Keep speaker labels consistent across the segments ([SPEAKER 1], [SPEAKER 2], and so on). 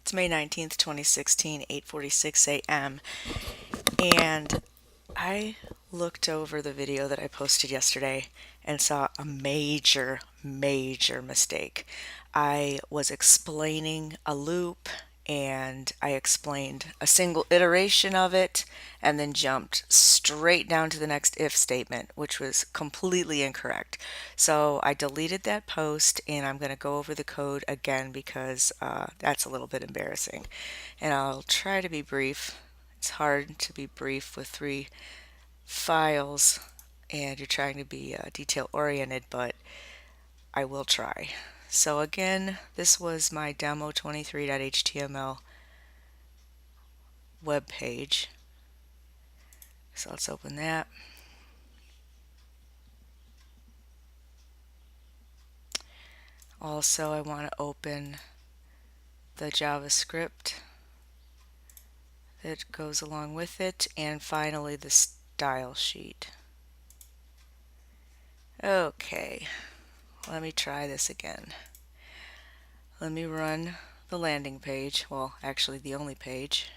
[SPEAKER 1] It's May 19th, 2016, 8:46 a.m. And I looked over the video that I posted yesterday and saw a major mistake. I was explaining a loop and I explained a single iteration of it and then jumped straight down to the next if statement, which was completely incorrect. So I deleted that post and I'm going to go over the code again because that's a little bit embarrassing. And I'll try to be brief. It's hard to be brief with 3 files and you're trying to be detail oriented, but I will try. So again, this was my demo23.html web page. So let's open that. Also, I want to open the JavaScript that goes along with it, and finally the style sheet. Okay, let me try this again. Let me run the landing page, well, actually the only page.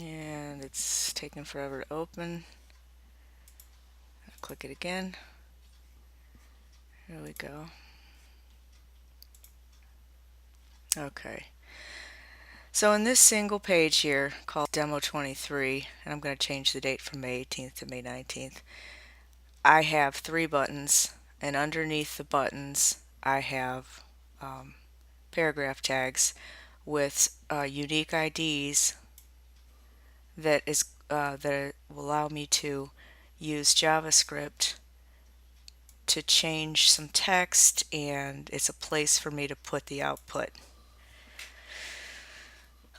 [SPEAKER 1] And it's taking forever to open. I'll click it again. Here we go. Okay. So in this single page here called Demo23, and I'm going to change the date from May 18th to May 19th, I have 3 buttons, and underneath the buttons I have paragraph tags with unique IDs that will allow me to use JavaScript to change some text, and it's a place for me to put the output.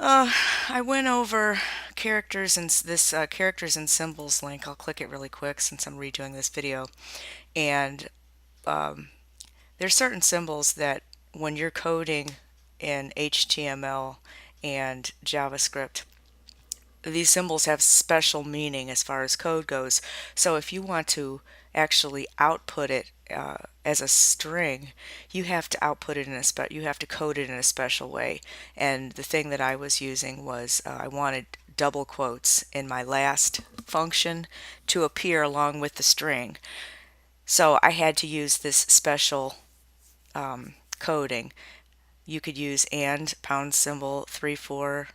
[SPEAKER 1] I went over characters and this characters and symbols link. I'll click it really quick since I'm redoing this video. And there's certain symbols that when you're coding in HTML and JavaScript, these symbols have special meaning as far as code goes. So if you want to actually output it as a string, you have to output it in you have to code it in a special way. And the thing that I was using was I wanted double quotes in my last function to appear along with the string. So I had to use this special coding. You could use and $3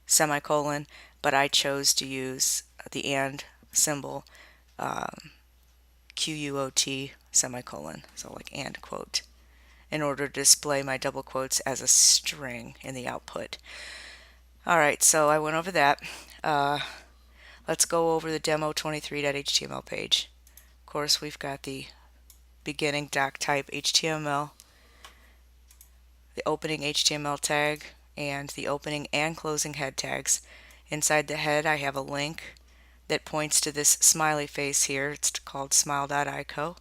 [SPEAKER 1] semicolon, but I chose to use the and symbol QUOT semicolon, so like and quote, in order to display my double quotes as a string in the output. Alright, so I went over that. Let's go over the demo23.html page. Of course, we've got the beginning doc type HTML, the opening HTML tag, and the opening and closing head tags. Inside the head I have a link that points to this smiley face here. It's called smile.ico.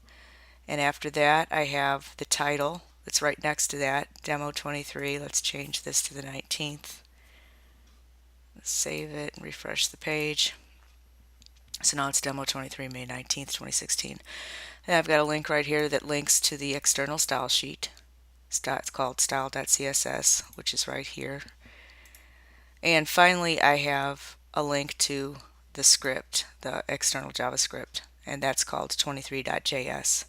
[SPEAKER 1] And after that I have the title that's right next to that, Demo23. Let's change this to the 19th. Let's save it and refresh the page. So now it's Demo23, May 19th, 2016. And I've got a link right here that links to the external style sheet. It's called style.css, which is right here. And finally I have a link to the script, the external JavaScript, and that's called 23.js.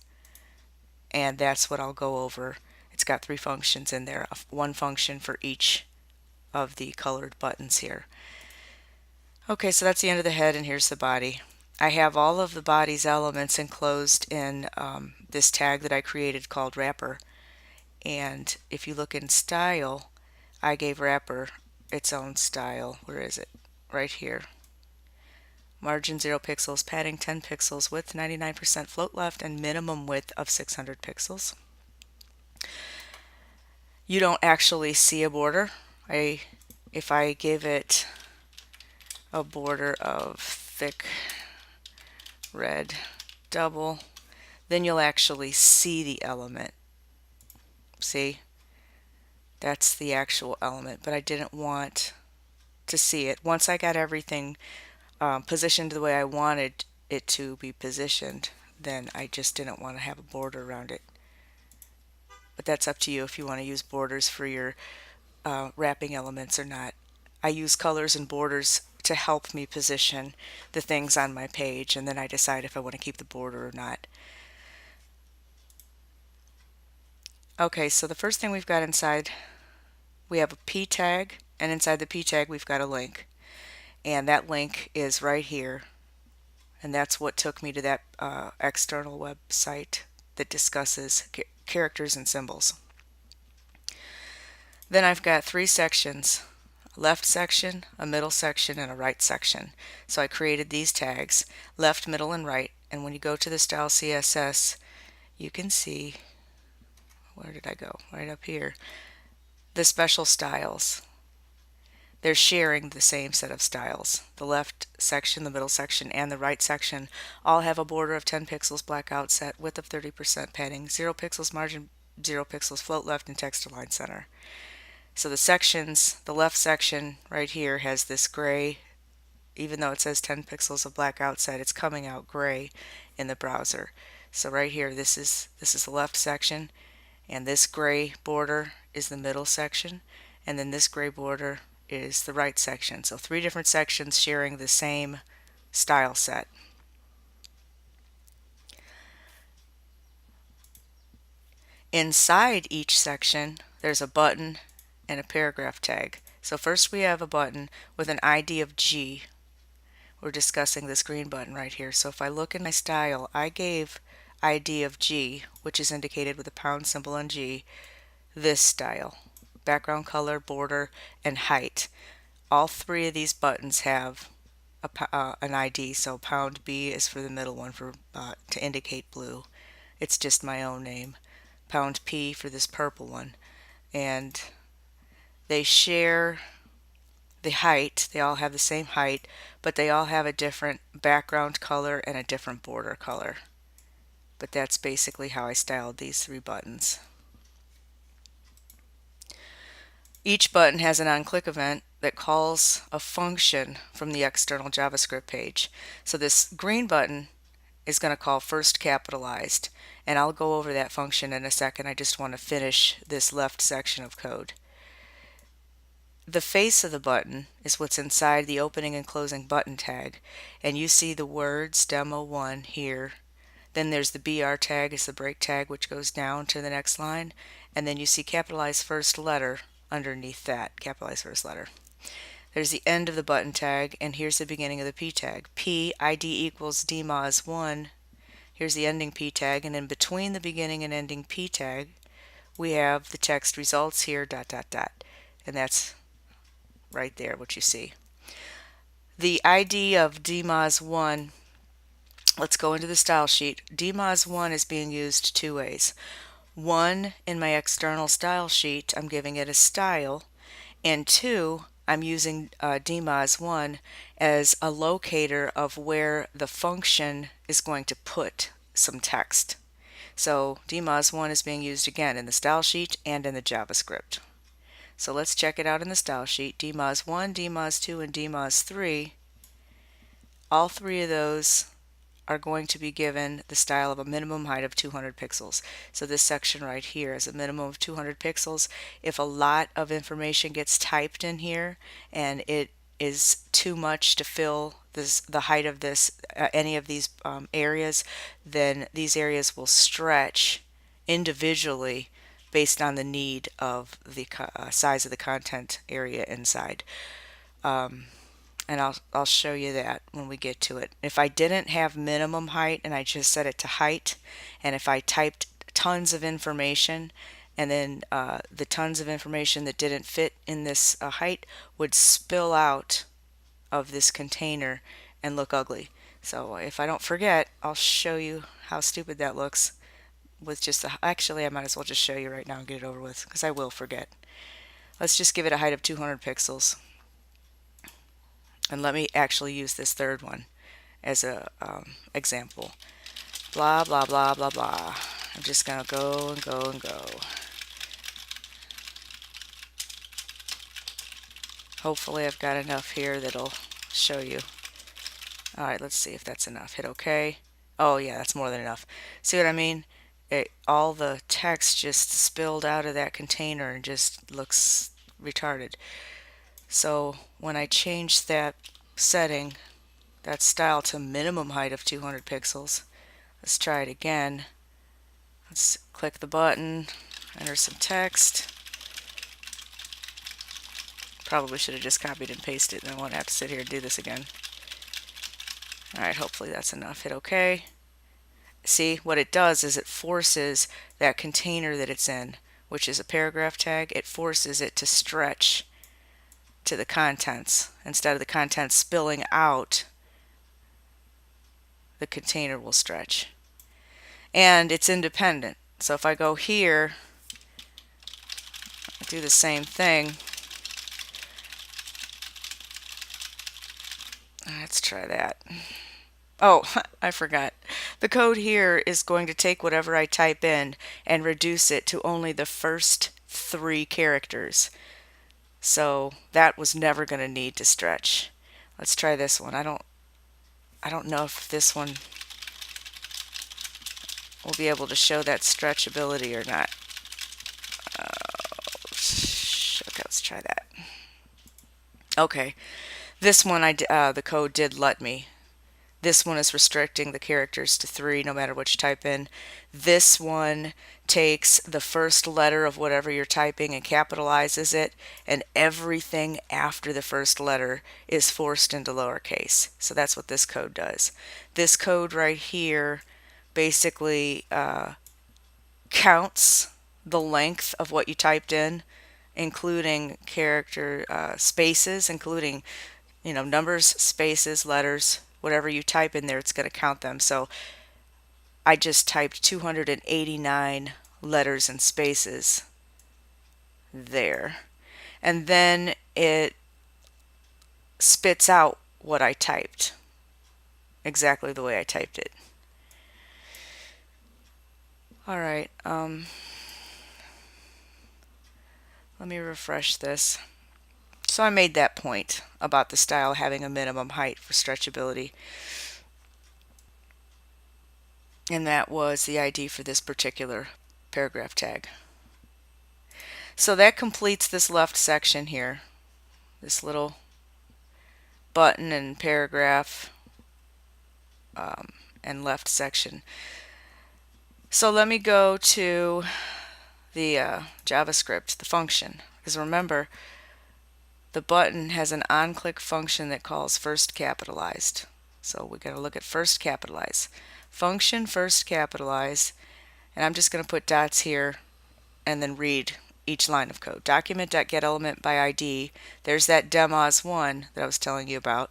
[SPEAKER 1] And that's what I'll go over. It's got 3 functions in there, 1 function for each of the colored buttons here. Okay, so that's the end of the head, and here's the body. I have all of the body's elements enclosed in this tag that I created called wrapper. And if you look in style, I gave wrapper its own style. Where is it? Right here. Margin 0 pixels, padding 10 pixels, width 99%, float left, and minimum width of 600 pixels. You don't actually see a border. If I give it a border of thick red double, then you'll actually see the element. See? That's the actual element, but I didn't want to see it. Once I got everything positioned the way I wanted, it to be positioned, then I just didn't want to have a border around it. But that's up to you if you want to use borders for your wrapping elements or not. I use colors and borders to help me position the things on my page, and then I decide if I want to keep the border or not. Okay, so the first thing we've got inside, we have a P tag, and inside the P tag we've got a link. And that link is right here. And that's what took me to that external website that discusses characters and symbols. Then I've got three sections, a left section, a middle section, and a right section. So I created these tags, left, middle, and right. And when you go to the style CSS, you can see, where did I go? Right up here. The special styles. They're sharing the same set of styles. The left section, the middle section, and the right section all have a border of 10 pixels, black outset, width of 30% padding, 0 pixels margin, 0 pixels float left, and text align center. So the sections, the left section right here has this gray, even though it says 10 pixels of black outset, it's coming out gray in the browser. So right here, this is the left section, and this gray border is the middle section, and then this gray border is the right section. So three different sections sharing the same style set. Inside each section, there's a button and a paragraph tag. So first we have a button with an ID of G. We're discussing this green button right here. So if I look in my style, I gave ID of G, which is indicated with a pound symbol on G, this style: background color, border, and height. All three of these buttons have an ID, so pound B is for the middle one for to indicate blue. It's just my own name. Pound P for this purple one. And they share the height. They all have the same height, but they all have a different background color and a different border color. But that's basically how I styled these three buttons. Each button has an on-click event that calls a function from the external JavaScript page. So this green button is going to call first capitalized, and I'll go over that function in a second. I just want to finish this left section of code. The face of the button is what's inside the opening and closing button tag, and you see the words demo1 here. Then there's the BR tag, is the break tag, which goes down to the next line, and then you see capitalized first letter underneath that, capitalized first letter. There's the end of the button tag, and here's the beginning of the P tag. P ID equals dmos1. Here's the ending P tag, and in between the beginning and ending P tag, we have the text results here, ... And that's right there, what you see. The ID of dmos1, let's go into the style sheet. dmos1 is being used two ways. One, in my external style sheet, I'm giving it a style, and two, I'm using dmos1 as a locator of where the function is going to put some text. So dmos1 is being used again in the style sheet and in the JavaScript. So let's check it out in the style sheet. dmos1, dmos2, and dmos3, all three of those are going to be given the style of a minimum height of 200 pixels. So this section right here is a minimum of 200 pixels. If a lot of information gets typed in here and it is too much to fill the height of this any of these areas, then these areas will stretch individually based on the need of the size of the content area inside. And I'll show you that when we get to it. If I didn't have minimum height and I just set it to height, and if I typed tons of information, and then the tons of information that didn't fit in this height would spill out of this container and look ugly. So if I don't forget, I'll show you how stupid that looks with just actually I might as well just show you right now and get it over with, because I will forget. Let's just give it a height of 200 pixels. And let me actually use this third one as a example. Blah, blah, blah, blah, blah. I'm just going to go and go and go. Hopefully I've got enough here that'll show you. All right, let's see if that's enough. Hit OK. Oh yeah, that's more than enough. See what I mean? All the text just spilled out of that container and just looks retarded. So when I change that setting, that style, to minimum height of 200 pixels, let's try it again. Let's click the button, enter some text. Probably should have just copied and pasted, and I won't have to sit here and do this again. Alright, hopefully that's enough. Hit OK. See, what it does is it forces that container that it's in, which is a paragraph tag, it forces it to stretch to the contents. Instead of the contents spilling out, the container will stretch. And it's independent. So if I go here, I do the same thing. Let's try that. Oh, I forgot. The code here is going to take whatever I type in and reduce it to only the first 3 characters. So that was never going to need to stretch. Let's try this one. I don't know if this one will be able to show that stretchability or not. Okay, let's try that. Okay, this one the code did let me. This one is restricting the characters to 3 no matter what you type in. This one takes the first letter of whatever you're typing and capitalizes it, and everything after the first letter is forced into lowercase. So that's what this code does. This code right here basically counts the length of what you typed in, including character spaces, including numbers, spaces, letters, whatever you type in there, it's going to count them. So I just typed 289 letters and spaces there. And then it spits out what I typed, exactly the way I typed it. All right, let me refresh this. So I made that point about the style having a minimum height for stretchability. And that was the ID for this particular paragraph tag. So that completes this left section here, this little button and paragraph and left section. So let me go to the JavaScript, the function, because remember, the button has an on-click function that calls first capitalized. So we got to look at first capitalize. Function first capitalize, and I'm just going to put dots here and then read each line of code. Document.getElementById. There's that demos1 that I was telling you about.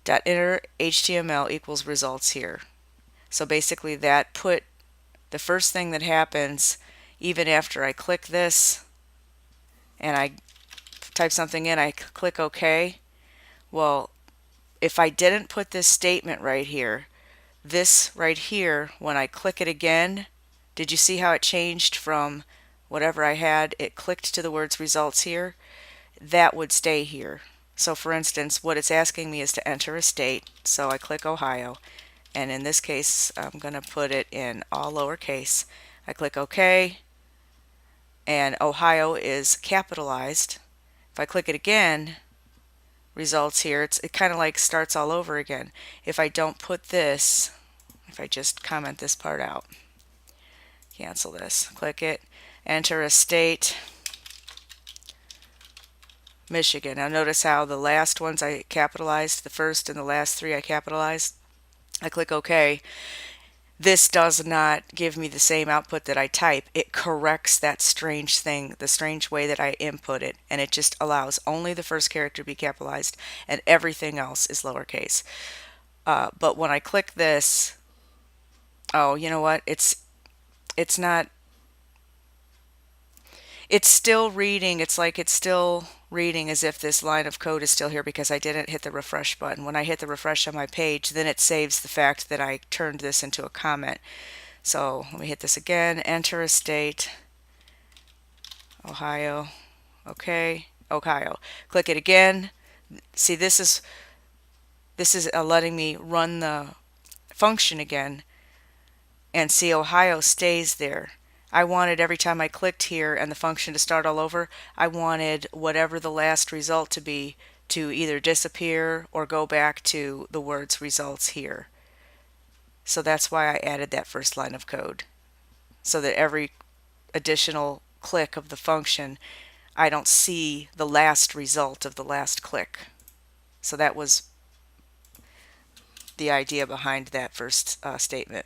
[SPEAKER 1] .enter HTML equals results here. So basically that put the first thing that happens, even after I click this and I type something in, I click OK. Well, if I didn't put this statement right here, this right here, when I click it again, did you see how it changed from whatever I had? It clicked to the words results here. That would stay here. So for instance, what it's asking me is to enter a state. So I click Ohio, and in this case I'm going to put it in all lowercase. I click OK, and Ohio is capitalized. If I click it again, results here, it kind of like starts all over again. If I don't put this, if I just comment this part out, cancel this, click it, enter a state, Michigan. Now notice how the last ones I capitalized, the first and the last 3 I capitalized. I click OK. This does not give me the same output that I type. It corrects that strange thing, the strange way that I input it, and it just allows only the first character to be capitalized and everything else is lowercase. But when I click this, oh, you know what? It's not. It's still reading. It's like it's still reading as if this line of code is still here because I didn't hit the refresh button. When I hit the refresh on my page, then it saves the fact that I turned this into a comment. So let me hit this again, enter a state, Ohio, okay, Ohio. Click it again. See, this is this is letting me run the function again, and see Ohio stays there. I wanted every time I clicked here and the function to start all over, I wanted whatever the last result to be to either disappear or go back to the words results here. So that's why I added that first line of code, so that every additional click of the function, I don't see the last result of the last click. So that was the idea behind that first statement.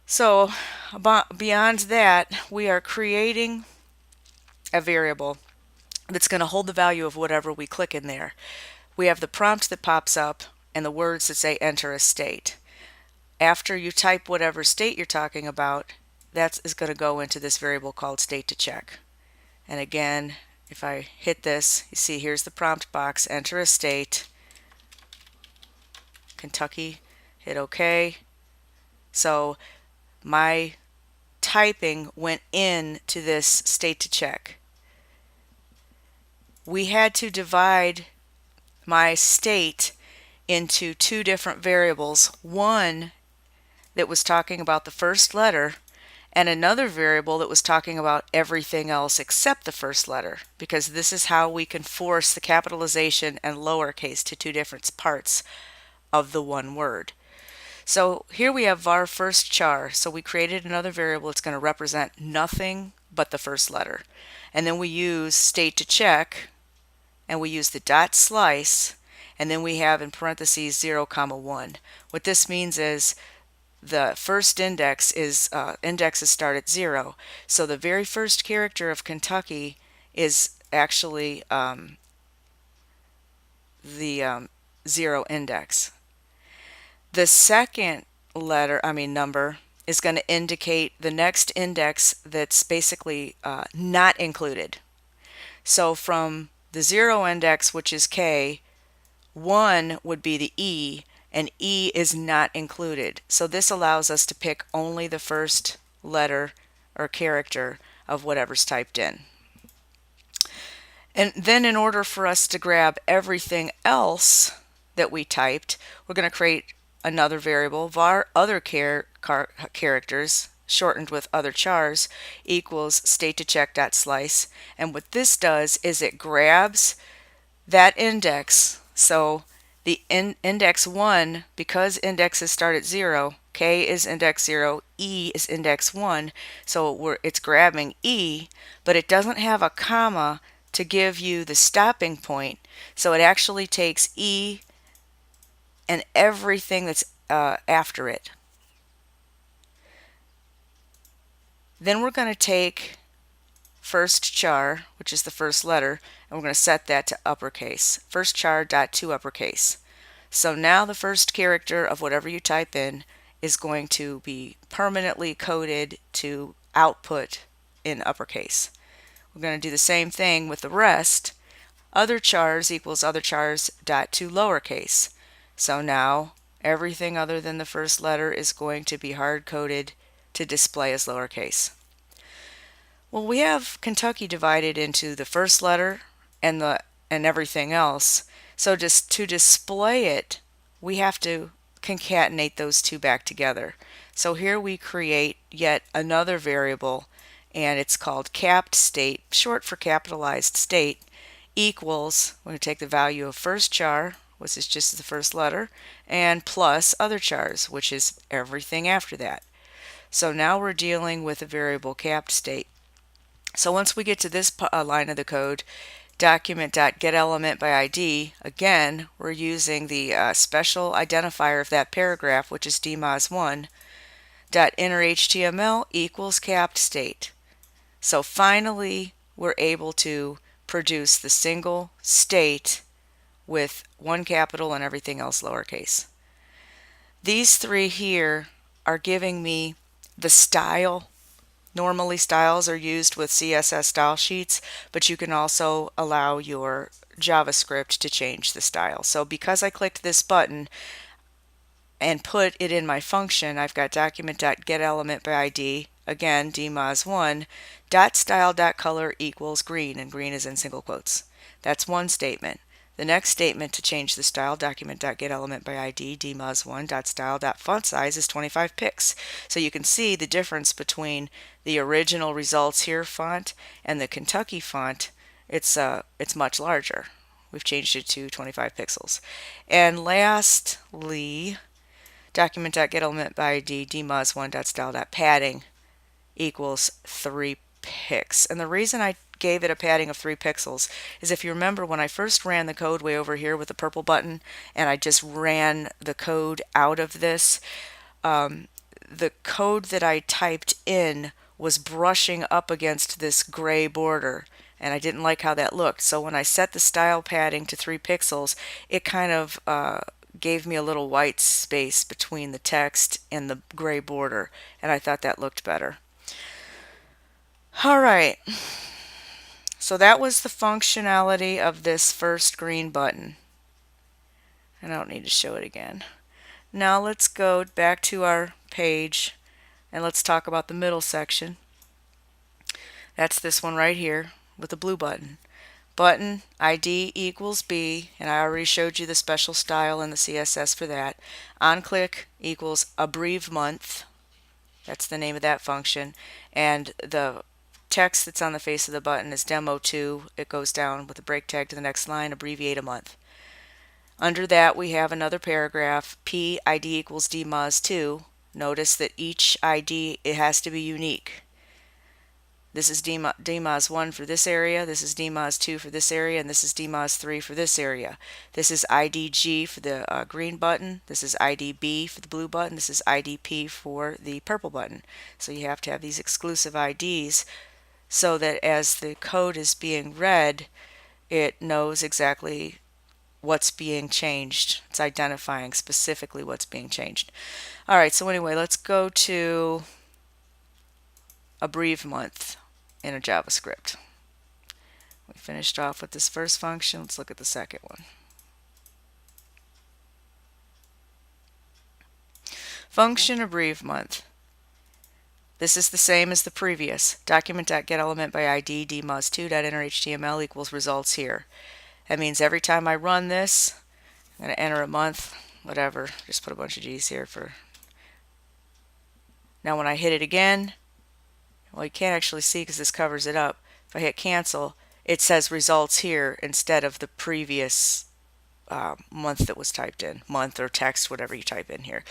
[SPEAKER 1] So beyond that, we are creating a variable that's going to hold the value of whatever we click in there. We have the prompt that pops up and the words that say enter a state. After you type whatever state you're talking about, that is going to go into this variable called state to check. And again, if I hit this, you see here's the prompt box, enter a state, Kentucky, hit OK. So my typing went into this state to check. We had to divide my state into two different variables, one that was talking about the first letter and another variable that was talking about everything else except the first letter, because this is how we can force the capitalization and lowercase to two different parts of the one word. So here we have var first char. So we created another variable that's going to represent nothing but the first letter. And then we use state to check, and we use the dot slice, and then we have in parentheses 0, 1. What this means is the first index is indexes start at 0. So the very first character of Kentucky is actually the 0 index. The second number is going to indicate the next index that's basically not included. So from the 0 index, which is K, 1 would be the E, and E is not included. So this allows us to pick only the first letter or character of whatever's typed in. And then in order for us to grab everything else that we typed, we're going to create another variable, var other characters, shortened with other chars, equals state to check.slice. And what this does is it grabs that index. So the index 1, because indexes start at 0, K is index 0, E is index 1, so it's grabbing E, but it doesn't have a comma to give you the stopping point. So it actually takes E and everything that's after it. Then we're going to take first char, which is the first letter, and we're going to set that to uppercase. First char dot toUpperCase. So now the first character of whatever you type in is going to be permanently coded to output in uppercase. We're going to do the same thing with the rest. Other chars equals other chars dot toLowerCase. So now everything other than the first letter is going to be hard-coded to display as lowercase. Well, we have Kentucky divided into the first letter and everything else. So just to display it, we have to concatenate those two back together. So here we create yet another variable, and it's called capped state, short for capitalized state, equals, we're going to take the value of first char, which is just the first letter, and plus other chars, which is everything after that. So now we're dealing with a variable capped state. So once we get to this line of the code, document.getElementById, again, we're using the special identifier of that paragraph, which is dmos1, .innerHTML equals capped state. So finally, we're able to produce the single state with one capital and everything else lowercase. These three here are giving me the style. Normally styles are used with CSS style sheets, but you can also allow your JavaScript to change the style. So because I clicked this button and put it in my function, I've got document.getElementById, again dmos1, .style.color equals green, and green is in single quotes. That's one statement. The next statement to change the style, document.getElement by ID dmos1.style.font-size is 25 pix. So you can see the difference between the original results here font and the Kentucky font. It's much larger. We've changed it to 25 pixels. And lastly, document.getElement by ID dmos1.style.padding equals 3 pix. And the reason I gave it a padding of 3 pixels is, if you remember when I first ran the code way over here with the purple button and I just ran the code out of this, the code that I typed in was brushing up against this gray border, and I didn't like how that looked. So when I set the style padding to 3 pixels, it kind of gave me a little white space between the text and the gray border, and I thought that looked better. All right, so that was the functionality of this first green button. I don't need to show it again. Now let's go back to our page and let's talk about the middle section. That's this one right here with the blue button. Button ID equals B, and I already showed you the special style and the CSS for that. OnClick equals abbrev month. That's the name of that function. And the text that's on the face of the button is demo2. It goes down with a break tag to the next line, abbreviate a month. Under that we have another paragraph, P ID equals dmos2. Notice that each ID, it has to be unique. This is dmos1 for this area, this is dmos2 for this area, and this is dmos3 for this area. This is IDG for the green button, this is IDB for the blue button, this is IDP for the purple button. So you have to have these exclusive IDs so that as the code is being read, it knows exactly what's being changed. It's identifying specifically what's being changed. All right, so anyway, let's go to abbrev month in a JavaScript. We finished off with this first function. Let's look at the second one. Function abbrev month. This is the same as the previous. Document.getElement by ID dmos2.enterHTML equals results here. That means every time I run this, I'm going to enter a month, whatever. Just put a bunch of G's here for. Now when I hit it again, well, you can't actually see because this covers it up. If I hit cancel, it says results here instead of the previous month that was typed in. Month or text, whatever you type in here.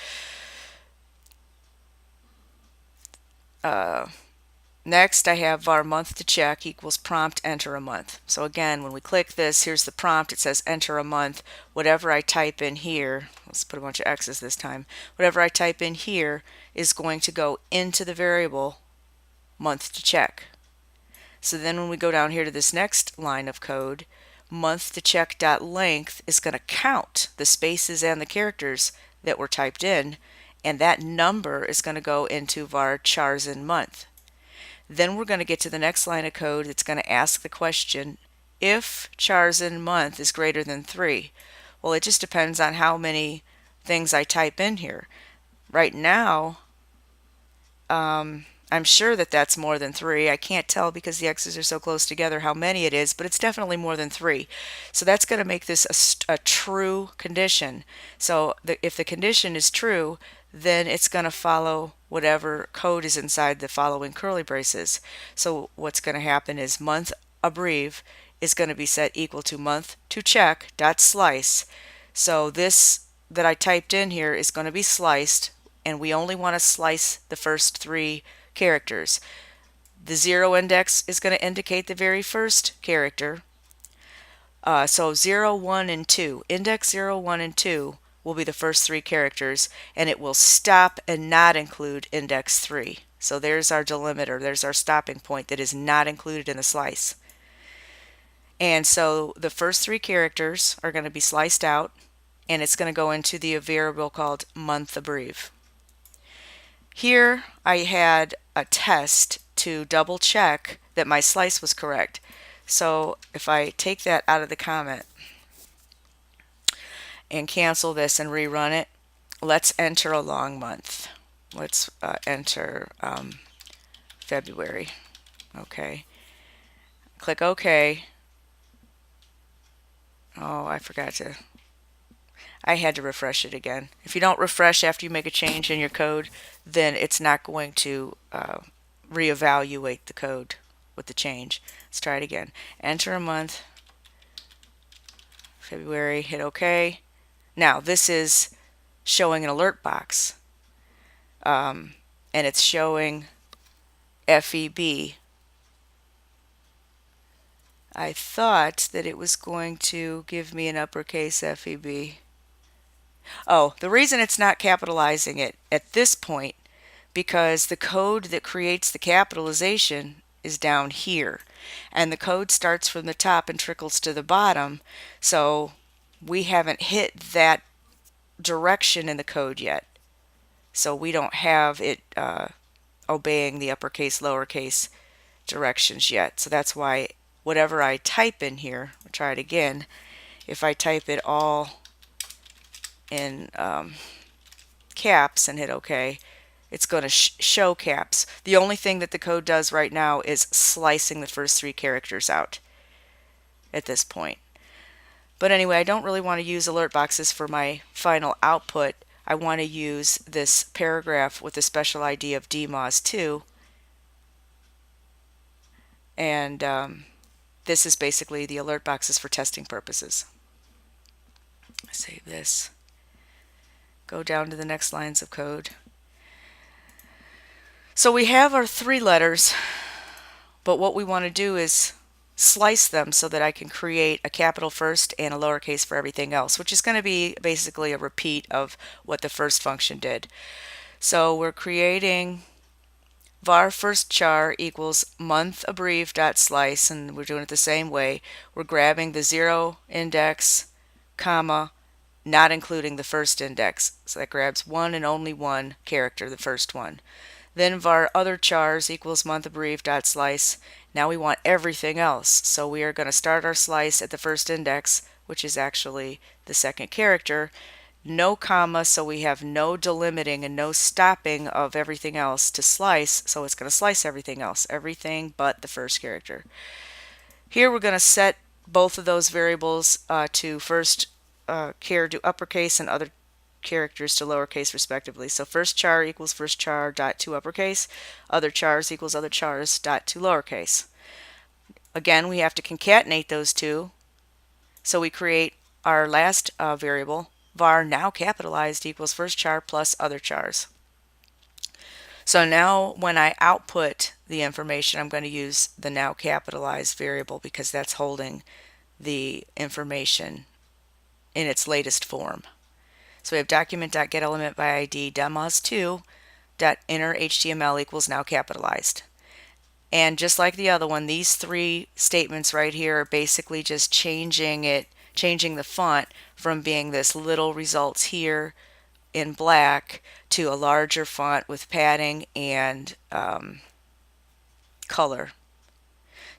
[SPEAKER 1] Next, I have var month to check equals prompt enter a month. So again, when we click this, here's the prompt. It says enter a month. Whatever I type in here, let's put a bunch of X's this time. Whatever I type in here is going to go into the variable month to check. So then when we go down here to this next line of code, month to check dot length is going to count the spaces and the characters that were typed in, and that number is going to go into var charsen month. Then we're going to get to the next line of code that's going to ask the question, if charsen month is greater than 3. Well, it just depends on how many things I type in here. Right now, I'm sure that that's more than 3. I can't tell because the X's are so close together how many it is, but it's definitely more than 3. So that's going to make this a true condition. So if the condition is true, then it's going to follow whatever code is inside the following curly braces. So what's going to happen is month abbrev is going to be set equal to month to check dot slice. So this that I typed in here is going to be sliced, and we only want to slice the first 3 characters. The 0 index is going to indicate the very first character. So 0, 1, and 2. Index 0, 1, and 2 will be the first 3 characters, and it will stop and not include index 3. So there's our delimiter. There's our stopping point that is not included in the slice. And so the first 3 characters are going to be sliced out, and it's going to go into the variable called month abbrev. Here I had a test to double check that my slice was correct. So if I take that out of the comment and cancel this and rerun it, let's enter a long month. Let's enter February. Okay. Click OK. Oh, I had to refresh it again. If you don't refresh after you make a change in your code, then it's not going to reevaluate the code with the change. Let's try it again. Enter a month, February, hit OK. Now this is showing an alert box, and it's showing FEB. I thought that it was going to give me an uppercase FEB. Oh, the reason it's not capitalizing it at this point, because the code that creates the capitalization is down here, and the code starts from the top and trickles to the bottom, so we haven't hit that direction in the code yet. So we don't have it obeying the uppercase, lowercase directions yet. So that's why whatever I type in here, I'll try it again. If I type it all in caps and hit OK, it's going to show caps. The only thing that the code does right now is slicing the first 3 characters out at this point. But anyway, I don't really want to use alert boxes for my final output. I want to use this paragraph with the special ID of DMOS2. And this is basically the alert boxes for testing purposes. Save this. Go down to the next lines of code. So we have our 3 letters, but what we want to do is slice them so that I can create a capital first and a lowercase for everything else, which is going to be basically a repeat of what the first function did. So we're creating var first char equals month abbrev dot slice, and we're doing it the same way. We're grabbing the 0 index, comma, not including the first index. So that grabs one and only one character, the first one. Then var other chars equals month abbrev dot slice. Now we want everything else. So we are going to start our slice at the first index, which is actually the second character. No comma, so we have no delimiting and no stopping of everything else to slice. So it's going to slice everything else, everything but the first character. Here we're going to set both of those variables to first char to uppercase and other characters to lowercase respectively. So first char equals first char dot to uppercase, other chars equals other chars dot to lowercase. Again, we have to concatenate those two. So we create our last variable, var now capitalized equals first char plus other chars. So now when I output the information, I'm going to use the now capitalized variable because that's holding the information in its latest form. So we have document.getElementById demos2.innerHTML equals now capitalized. And just like the other one, these 3 statements right here are basically just changing the font from being this little results here in black to a larger font with padding and color.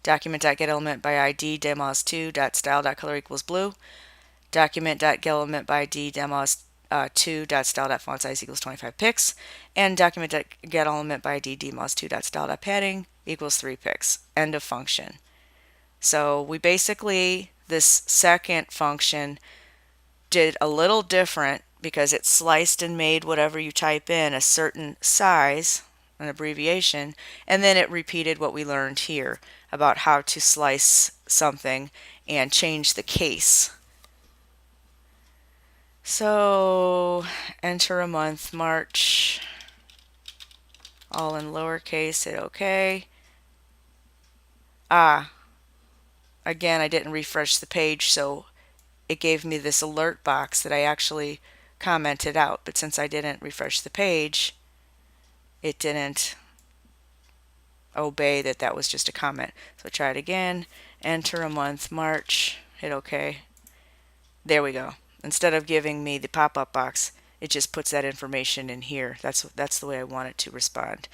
[SPEAKER 1] Document.getElementById demos2.style.color equals blue. Document.getElementById demos2.style.font size equals 25 pix, and document.getElementById demos2.style.padding equals 3 pix. End of function. So we basically, this second function did a little different because it sliced and made whatever you type in a certain size, an abbreviation, and then it repeated what we learned here about how to slice something and change the case. So enter a month, March, all in lowercase, hit OK. Again, I didn't refresh the page, so it gave me this alert box that I actually commented out, but since I didn't refresh the page, it didn't obey that was just a comment. So try it again, enter a month, March, hit OK. There we go. Instead of giving me the pop-up box, it just puts that information in here. That's the way I want it to respond.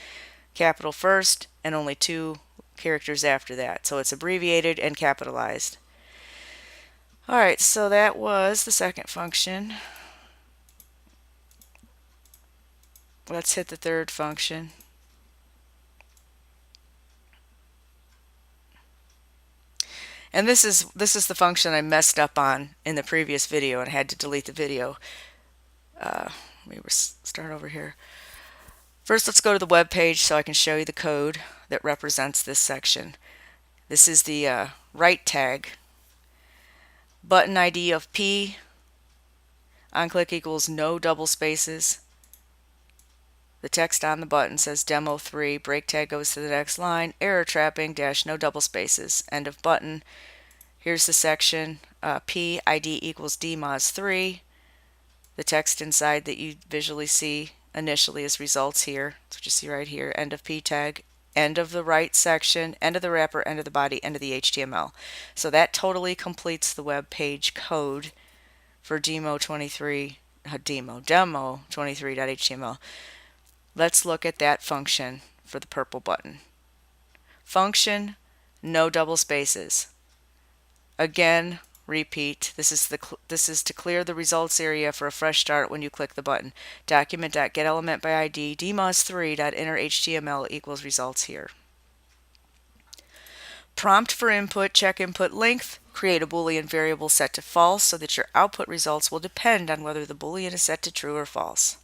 [SPEAKER 1] Capital first and only 2 characters after that. So it's abbreviated and capitalized. Alright, so that was the second function. Let's hit the third function. And this is the function I messed up on in the previous video and had to delete the video. Let me start over here. First, let's go to the web page so I can show you the code that represents this section. This is the right tag. Button ID of P. OnClick equals no double spaces. The text on the button says Demo3. Break tag goes to the next line. Error trapping dash no double spaces. End of button. Here's the section. P ID equals DMOS3. The text inside that you visually see initially is results here. That's what you see right here. End of P tag. End of the right section. End of the wrapper. End of the body. End of the HTML. So that totally completes the web page code for demo23.html. Let's look at that function for the purple button. Function, no double spaces. Again, repeat. This is to clear the results area for a fresh start when you click the button. Document.getElementById dmos3.innerHTML equals results here. Prompt for input, check input length. Create a Boolean variable set to false so that your output results will depend on whether the Boolean is set to true or false.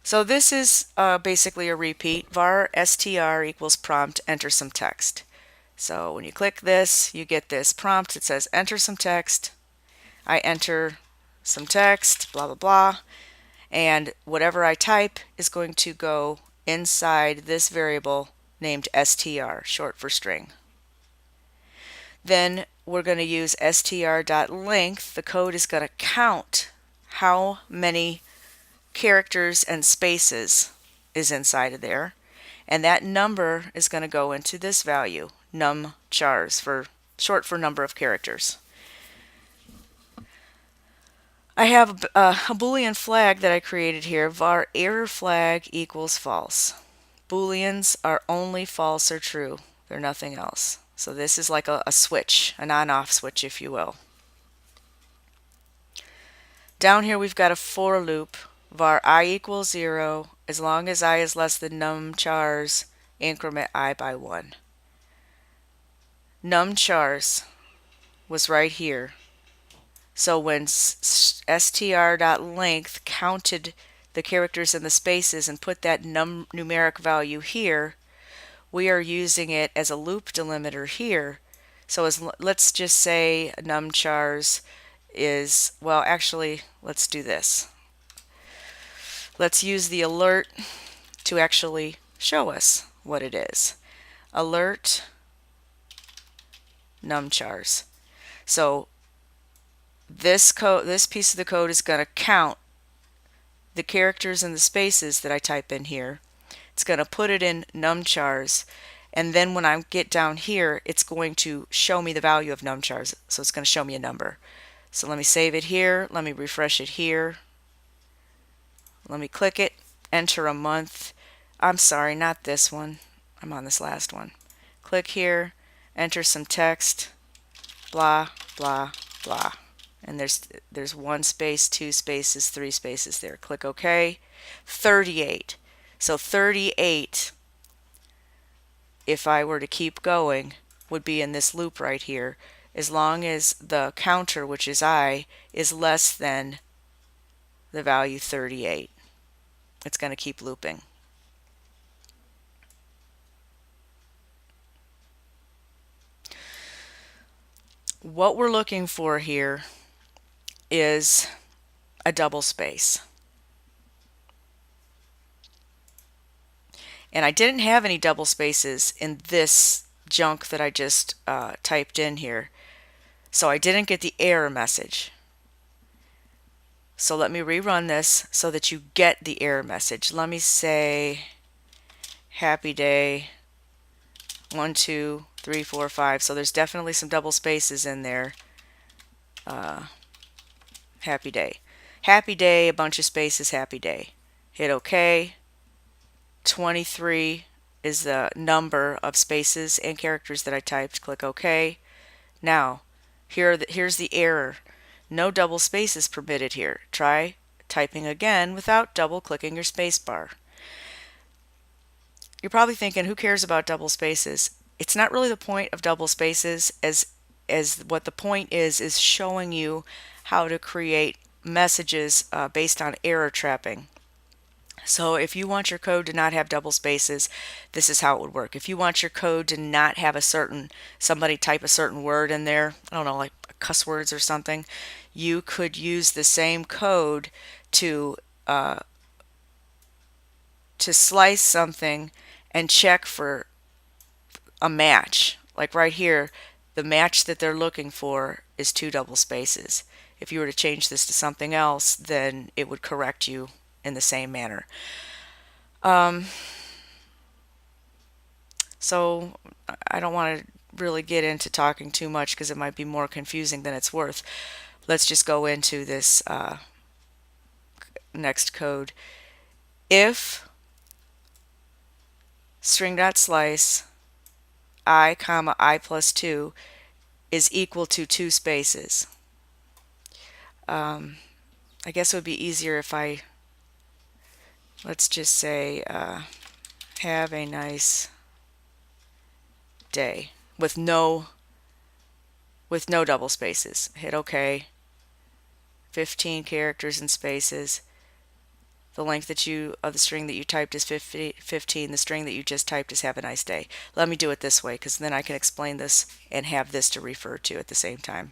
[SPEAKER 1] So this is basically a repeat. Var str equals prompt, enter some text. So when you click this, you get this prompt. It says enter some text. I enter some text, blah, blah, blah. And whatever I type is going to go inside this variable named str, short for string. Then we're going to use str.length. The code is going to count how many characters and spaces is inside of there, and that number is going to go into this value, numchars, for short for number of characters. I have a Boolean flag that I created here. Var error flag equals false. Booleans are only false or true. They're nothing else. So this is like a switch, an on-off switch, if you will. Down here we've got a for loop. Var I equals 0. As long as I is less than numchars, increment I by 1. Numchars was right here. So when str.length counted the characters and the spaces and put that numeric value here, we are using it as a loop delimiter here. So let's just say numchars is, well, actually, let's do this. Let's use the alert to actually show us what it is. Alert numchars. So this piece of the code is going to count the characters and the spaces that I type in here. It's going to put it in numchars, and then when I get down here, it's going to show me the value of numchars. So it's going to show me a number. So let me save it here. Let me refresh it here. Let me click it, enter a month. I'm sorry, not this one. I'm on this last one. Click here, enter some text, blah, blah, blah. And there's 1 space, 2 spaces, 3 spaces there. Click OK. 38. So 38, if I were to keep going, would be in this loop right here, as long as the counter, which is I, is less than the value 38. It's going to keep looping. What we're looking for here is a double space. And I didn't have any double spaces in this junk that I just typed in here. So I didn't get the error message. So let me rerun this so that you get the error message. Let me say happy day 1, 2, 3, 4, 5. So there's definitely some double spaces in there. Happy day. Happy day, a bunch of spaces, happy day. Hit OK. 23 is the number of spaces and characters that I typed. Click OK. Now, here's the error. No double spaces permitted here. Try typing again without double clicking your space bar. You're probably thinking, who cares about double spaces? It's not really the point of double spaces, as as what the point is showing you how to create messages based on error trapping. So if you want your code to not have double spaces, this is how it would work. If you want your code to not have somebody type a certain word in there, I don't know, like cuss words or something, you could use the same code to slice something and check for a match. Like right here, the match that they're looking for is 2 double spaces. If you were to change this to something else, then it would correct you in the same manner. So I don't want to really get into talking too much because it might be more confusing than it's worth. Let's just go into this next code. If string.slice I comma I plus 2 is equal to 2 spaces. I guess it would be easier if let's just say have a nice day with no double spaces. Hit OK. 15 characters and spaces. The length of the string that you typed is 15. The string that you just typed is have a nice day. Let me do it this way because then I can explain this and have this to refer to at the same time.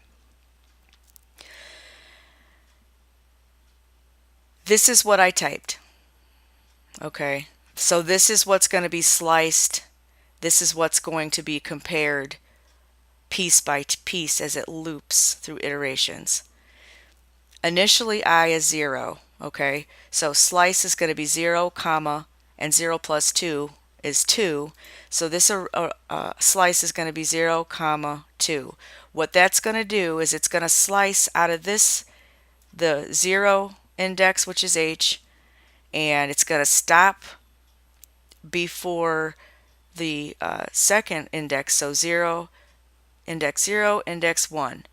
[SPEAKER 1] This is what I typed. Okay, so this is what's going to be sliced. This is what's going to be compared piece by piece as it loops through iterations. Initially I is 0. Okay, so slice is going to be 0, comma, and 0 plus 2 is 2. So this slice is going to be 0, comma, 2. What that's going to do is it's going to slice out of this, the 0 index, which is h, and it's going to stop before the second index, so 0, index 1.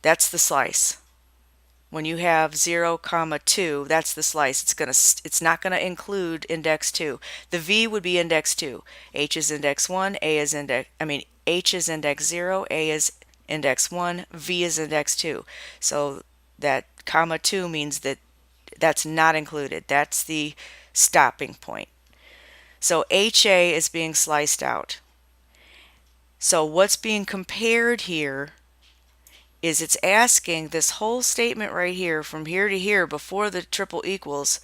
[SPEAKER 1] That's the slice. When you have 0, comma 2, that's the slice. It's not going to include index 2. The v would be index 2. H is index 1, H is index 0, A is index 1, V is index 2. So that comma 2 means that that's not included. That's the stopping point. So HA is being sliced out. So what's being compared here is it's asking this whole statement right here from here to here before the triple equals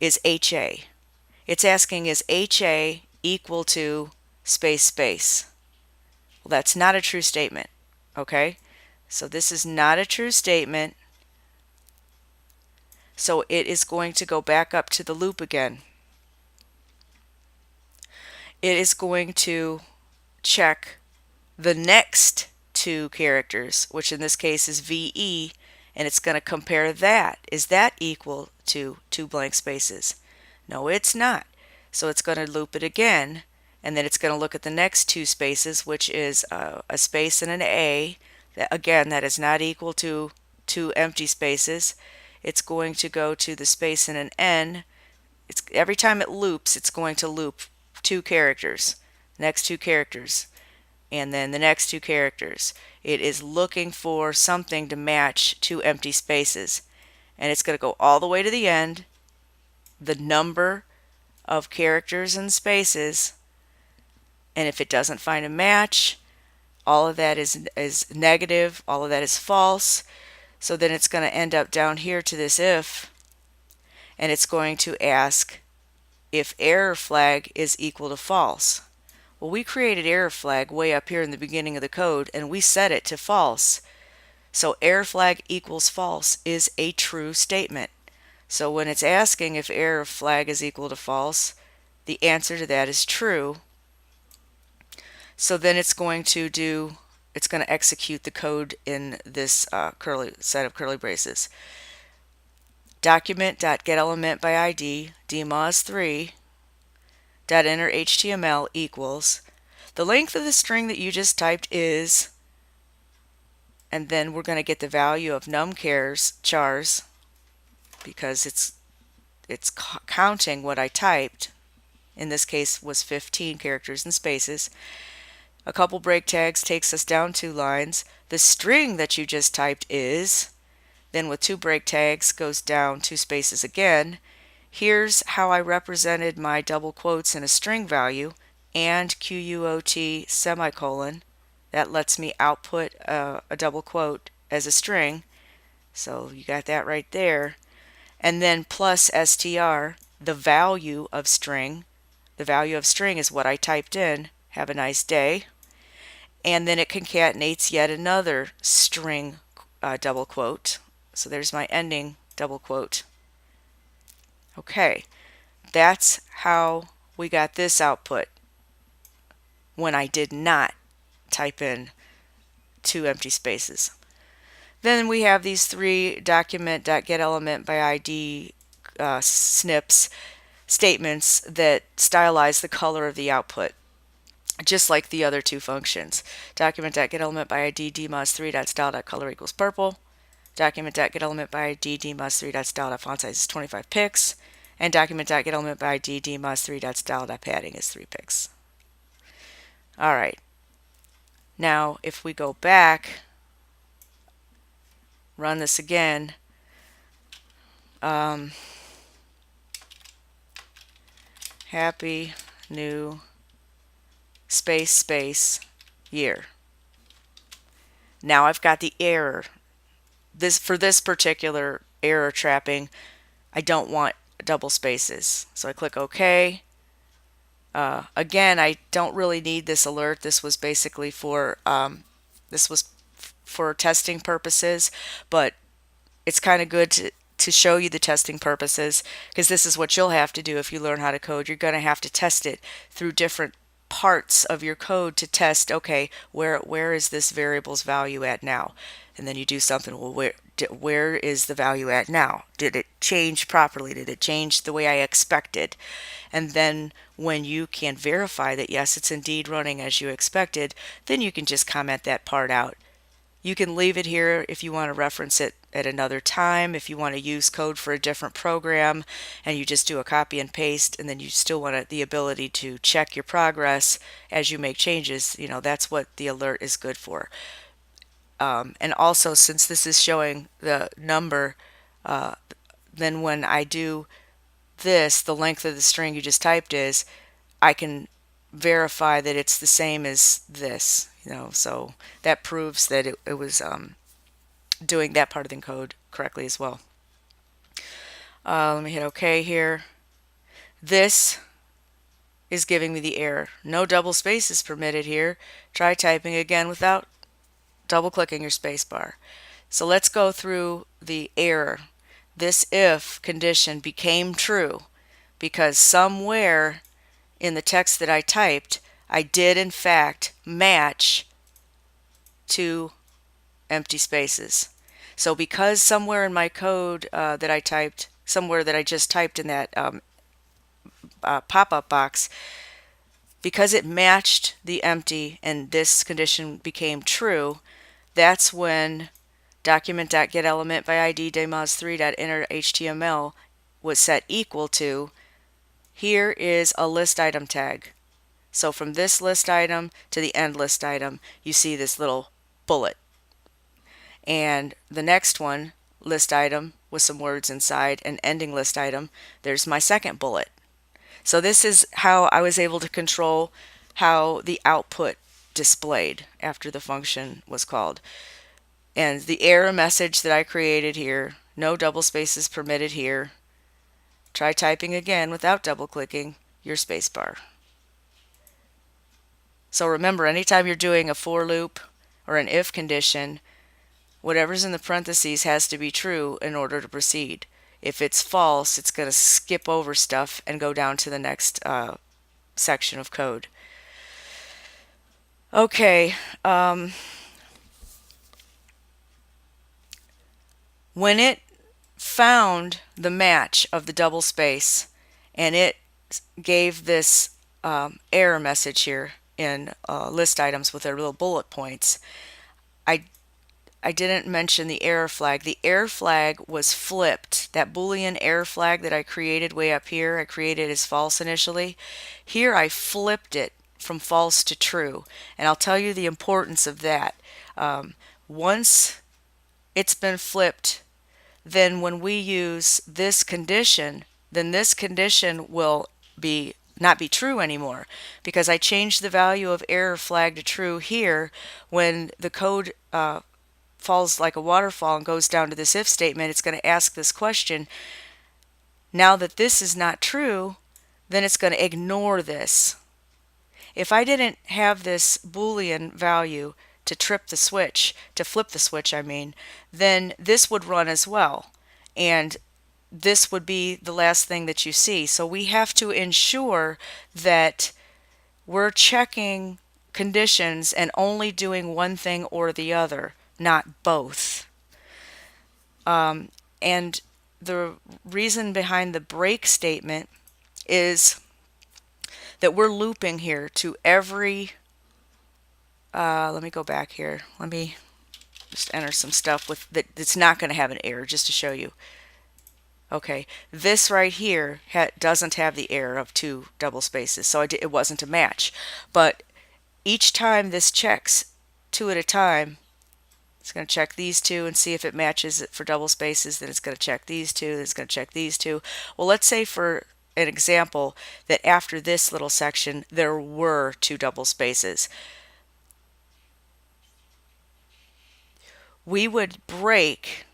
[SPEAKER 1] is HA. It's asking is HA equal to space space. Well, that's not a true statement. Okay, so this is not a true statement. So it is going to go back up to the loop again. It is going to check the next 2 characters, which in this case is VE, and it's going to compare that. Is that equal to 2 blank spaces? No, it's not. So it's going to loop it again, and then it's going to look at the next 2 spaces, which is a space and an A. Again, that is not equal to 2 empty spaces. It's going to go to the space and an N. Every time it loops, it's going to loop 2 characters, next 2 characters, and then the next 2 characters. It is looking for something to match 2 empty spaces, and it's going to go all the way to the end, the number of characters and spaces, and if it doesn't find a match, all of that is negative, all of that is false. So then it's going to end up down here to this if, and it's going to ask if error flag is equal to false. Well, we created error flag way up here in the beginning of the code, and we set it to false. So error flag equals false is a true statement. So when it's asking if error flag is equal to false, the answer to that is true. So then it's going to execute the code in this set of curly braces. Document.getElementById dmos3 .enter HTML equals the length of the string that you just typed is, and then we're going to get the value of chars because it's counting what I typed. In this case was 15 characters and spaces. A couple break tags takes us down 2 lines. The string that you just typed is, then with 2 break tags goes down 2 spaces again. Here's how I represented my double quotes in a string value, and QUOT semicolon. That lets me output a double quote as a string. So you got that right there. And then plus str, the value of string. The value of string is what I typed in. Have a nice day. And then it concatenates yet another string double quote. So there's my ending double quote. Okay, that's how we got this output when I did not type in 2 empty spaces. Then we have these 3 document.getElementById snips statements that stylize the color of the output, just like the other 2 functions. Document.getElementById dmos3.style.color equals purple. Document.getElementById dmos3.style.font size is 25 pix. And document.getElementById dmos3.style.padding is 3 pix. All right. Now, if we go back, run this again, happy new space year. Now I've got the error. For this particular error trapping, I don't want double spaces. So I click OK. Again, I don't really need this alert. This was basically for testing purposes, but it's kind of good to show you the testing purposes, because this is what you'll have to do if you learn how to code. You're going to have to test it through different parts of your code to test, okay, where is this variable's value at now? And then you do something, well, where is the value at now? Did it change properly? Did it change the way I expected? And then when you can verify that yes, it's indeed running as you expected, then you can just comment that part out. You can leave it here if you want to reference it at another time. If you want to use code for a different program and you just do a copy and paste, and then you still want the ability to check your progress as you make changes, that's what the alert is good for. And also, since this is showing the number, then when I do this, the length of the string you just typed is, I can verify that it's the same as this, so that proves that it was doing that part of the code correctly as well. Let me hit OK here. This is giving me the error. No double spaces permitted here. Try typing again without double clicking your spacebar. So let's go through the error. This if condition became true because somewhere in the text that I typed, I did in fact match 2 empty spaces. So because somewhere in my code that I typed, somewhere that I just typed in that pop-up box, because it matched the empty and this condition became true, that's when document.getElementById demos3.innerHTML was set equal to, here is a list item tag. So from this list item to the end list item, you see this little bullet. And the next one, list item with some words inside, and ending list item, there's my second bullet. So this is how I was able to control how the output displayed after the function was called. And the error message that I created here, no double spaces permitted here. Try typing again without double clicking your spacebar. So remember, anytime you're doing a for loop or an if condition, whatever's in the parentheses has to be true in order to proceed. If it's false, it's going to skip over stuff and go down to the next section of code. Okay. When it found the match of the double space and it gave this error message here in list items with their little bullet points, I didn't mention the error flag. The error flag was flipped. That Boolean error flag that I created way up here, I created as false initially. Here I flipped it from false to true. And I'll tell you the importance of that. Once it's been flipped, then when we use this condition, then this condition will not be true anymore, because I changed the value of error flag to true here. When the code falls like a waterfall and goes down to this if statement, it's going to ask this question. Now that this is not true, then it's going to ignore this. If I didn't have this Boolean value to flip the switch, I mean, then this would run as well. And this would be the last thing that you see. So we have to ensure that we're checking conditions and only doing one thing or the other, not both. And the reason behind the break statement is that we're looping here to every, let me go back here. Let me just enter some stuff with that's not going to have an error, just to show you. Okay, this right here doesn't have the error of 2 double spaces, so it wasn't a match. But each time this checks 2 at a time, it's going to check these 2 and see if it matches it for double spaces. Then it's going to check these 2, then it's going to check these 2. Well, let's say for an example that after this little section there were 2 double spaces. We would break.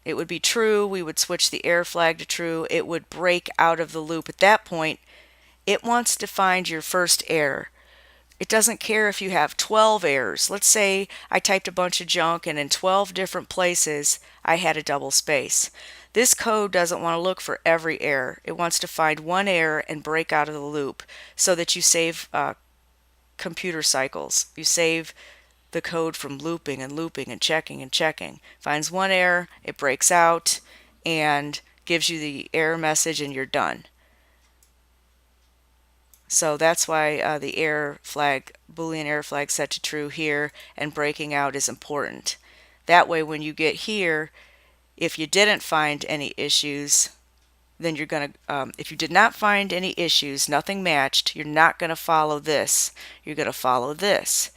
[SPEAKER 1] It would be true. We would switch the error flag to true. It would break out of the loop. At that point, it wants to find your first error. It doesn't care if you have 12 errors. Let's say I typed a bunch of junk and in 12 different places I had a double space. This code doesn't want to look for every error. It wants to find one error and break out of the loop so that you save computer cycles. You save the code from looping and looping and checking and checking. Finds one error, it breaks out and gives you the error message, and you're done. So that's why the error flag, Boolean error flag set to true here, and breaking out is important. That way when you get here, if you didn't find any issues, then you're going to, if you did not find any issues, nothing matched, you're not going to follow this. You're going to follow this.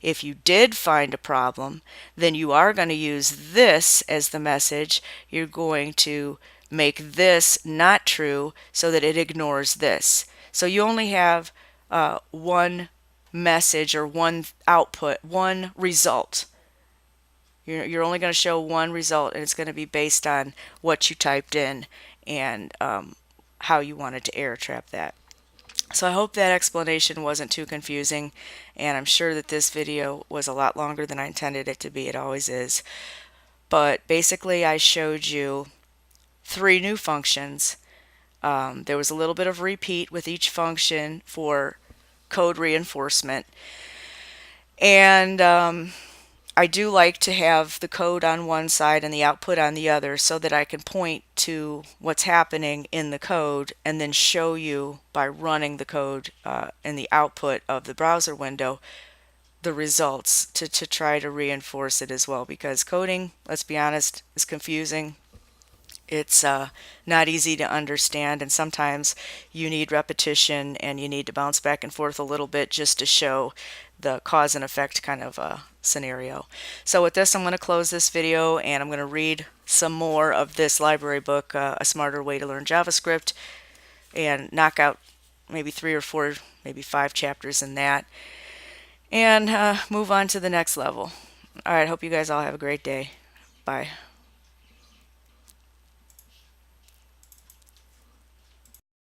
[SPEAKER 1] If you did find a problem, then you are going to use this as the message. You're going to make this not true so that it ignores this. So you only have one message or one output, one result. You're only going to show one result, and it's going to be based on what you typed in and how you wanted to error trap that. So I hope that explanation wasn't too confusing, and I'm sure that this video was a lot longer than I intended it to be. It always is. But basically I showed you 3 new functions. There was a little bit of repeat with each function for code reinforcement. And I do like to have the code on one side and the output on the other so that I can point to what's happening in the code and then show you by running the code in the output of the browser window the results to try to reinforce it as well, because coding, let's be honest, is confusing. It's not easy to understand, and sometimes you need repetition and you need to bounce back and forth a little bit just to show the cause and effect kind of scenario. So with this, I'm going to close this video and I'm going to read some more of this library book, A Smarter Way to Learn JavaScript, and knock out maybe 3 or 4, maybe 5 chapters in that, and move on to the next level. Alright, hope you guys all have a great day. Bye.